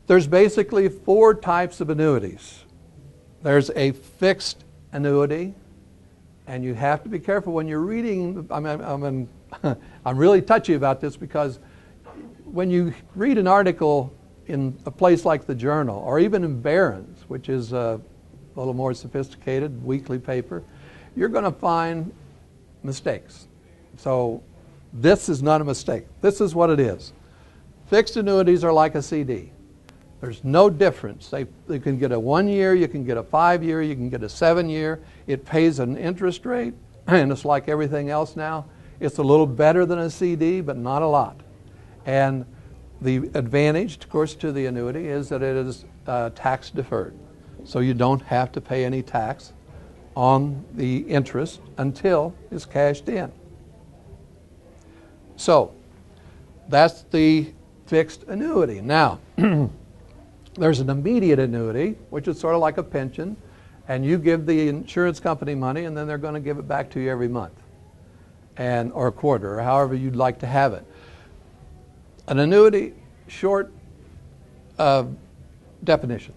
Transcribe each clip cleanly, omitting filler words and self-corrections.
There's basically 4 types of annuities. There's a fixed annuity, and you have to be careful when you're reading. I'm really touchy about this because when you read an article in a place like the Journal, or even in Barron's, which is a little more sophisticated weekly paper, you're going to find mistakes. So this is not a mistake. This is what it is. Fixed annuities are like a CD. There's no difference. You can get a 1-year, you can get a 5-year, you can get a 7-year. It pays an interest rate, and it's like everything else now. It's a little better than a CD, but not a lot. And the advantage, of course, to the annuity is that it is tax deferred. So you don't have to pay any tax on the interest until it's cashed in. So that's the fixed annuity. Now, there's an immediate annuity, which is sort of like a pension, and you give the insurance company money, and then they're going to give it back to you every month, or a quarter, or however you'd like to have it. An annuity, short definition,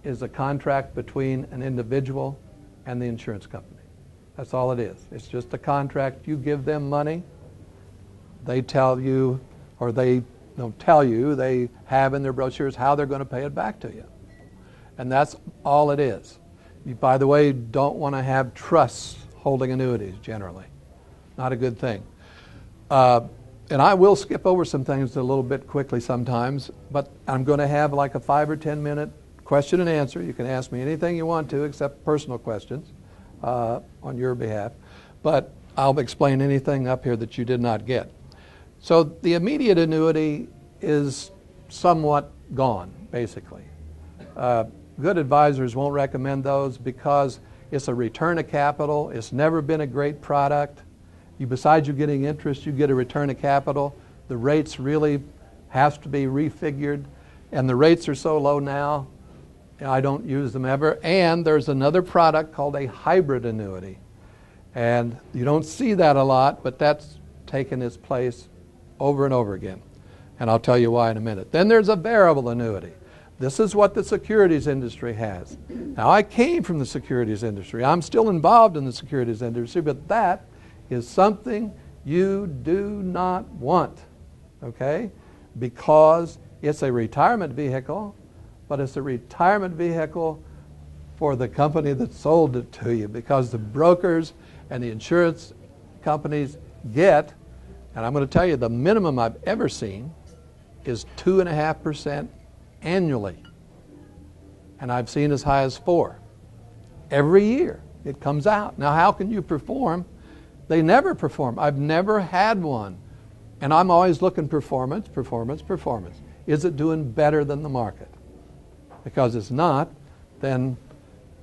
is a contract between an individual and the insurance company. That's all it is. It's just a contract. You give them money. They tell you, or they don't tell you, they have in their brochures how they're going to pay it back to you. And that's all it is. You, by the way, don't want to have trusts holding annuities generally. Not a good thing. And I will skip over some things a little bit quickly sometimes, but I'm going to have like a 5 or 10 minute question and answer. You can ask me anything you want to except personal questions on your behalf, but I'll explain anything up here that you did not get. So the immediate annuity is somewhat gone, basically. Good advisors won't recommend those because it's a return of capital. It's never been a great product. Besides you getting interest, you get a return of capital. The rates really have to be refigured, and the rates are so low now, I don't use them ever. And there's another product called a hybrid annuity, and you don't see that a lot, but that's taken its place over and over again, and I'll tell you why in a minute. Then there's a variable annuity. This is what the securities industry has. Now, I came from the securities industry. I'm still involved in the securities industry, but that is something you do not want, okay? Because it's a retirement vehicle, but it's a retirement vehicle for the company that sold it to you, because the brokers and the insurance companies get, and I'm going to tell you the minimum I've ever seen is 2.5% annually. And I've seen as high as 4%. Every year it comes out. Now, how can you perform? They never perform. I've never had one. And I'm always looking performance, performance, performance. Is it doing better than the market? Because it's not, then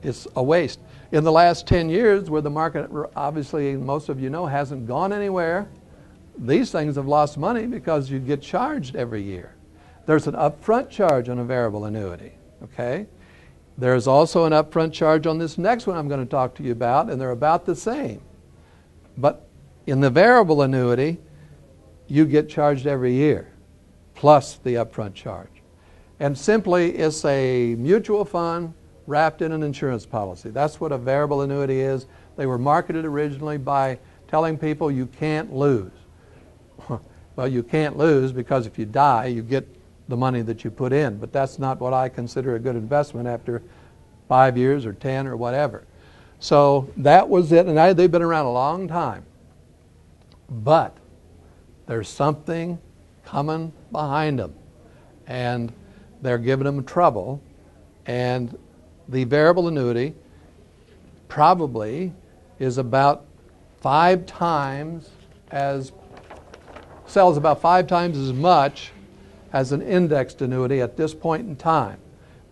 it's a waste. In the last 10 years, where the market, obviously, most of you know, hasn't gone anywhere, these things have lost money because you get charged every year. There's an upfront charge on a variable annuity, okay? There's also an upfront charge on this next one I'm going to talk to you about, and they're about the same. But in the variable annuity, you get charged every year, plus the upfront charge. And simply, it's a mutual fund wrapped in an insurance policy. That's what a variable annuity is. They were marketed originally by telling people you can't lose. Well, you can't lose because if you die, you get the money that you put in. But that's not what I consider a good investment after 5 years or 10 or whatever. So that was it, and they've been around a long time. But there's something coming behind them, and they're giving them trouble. And the variable annuity probably is about 5 times as, sells about 5 times as much as an indexed annuity at this point in time.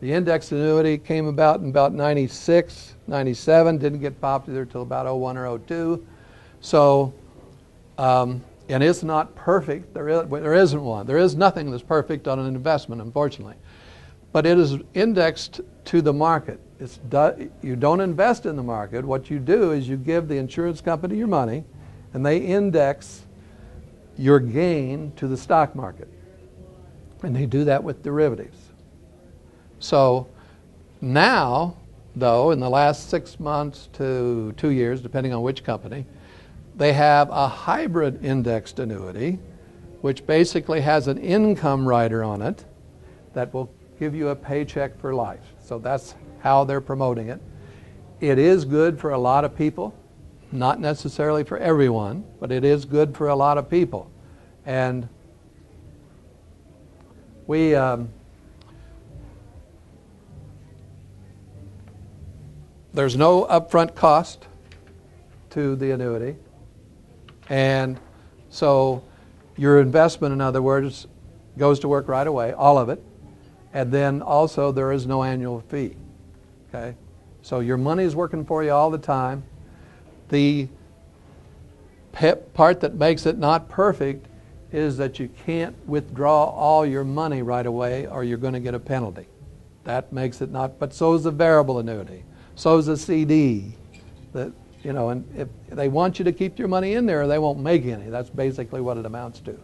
The indexed annuity came about in about 96, 97, didn't get popular until about 01 or 02. So, and it's not perfect. There isn't one. There is nothing that's perfect on an investment, unfortunately. But it is indexed to the market. You don't invest in the market. What you do is you give the insurance company your money, and they index your gain to the stock market. And they do that with derivatives. So now, though, in the last 6 months to 2 years, depending on which company, they have a hybrid indexed annuity, which basically has an income rider on it that will give you a paycheck for life. So that's how they're promoting it. It is good for a lot of people, not necessarily for everyone, but it is good for a lot of people. And we there's no upfront cost to the annuity, and so your investment, in other words, goes to work right away, all of it, and then also there is no annual fee. Okay, so your money is working for you all the time. The part that makes it not perfect is that you can't withdraw all your money right away or you're going to get a penalty. That makes it not, but so is a variable annuity. So is a CD. That, you know, and if they want you to keep your money in there, they won't make any. That's basically what it amounts to.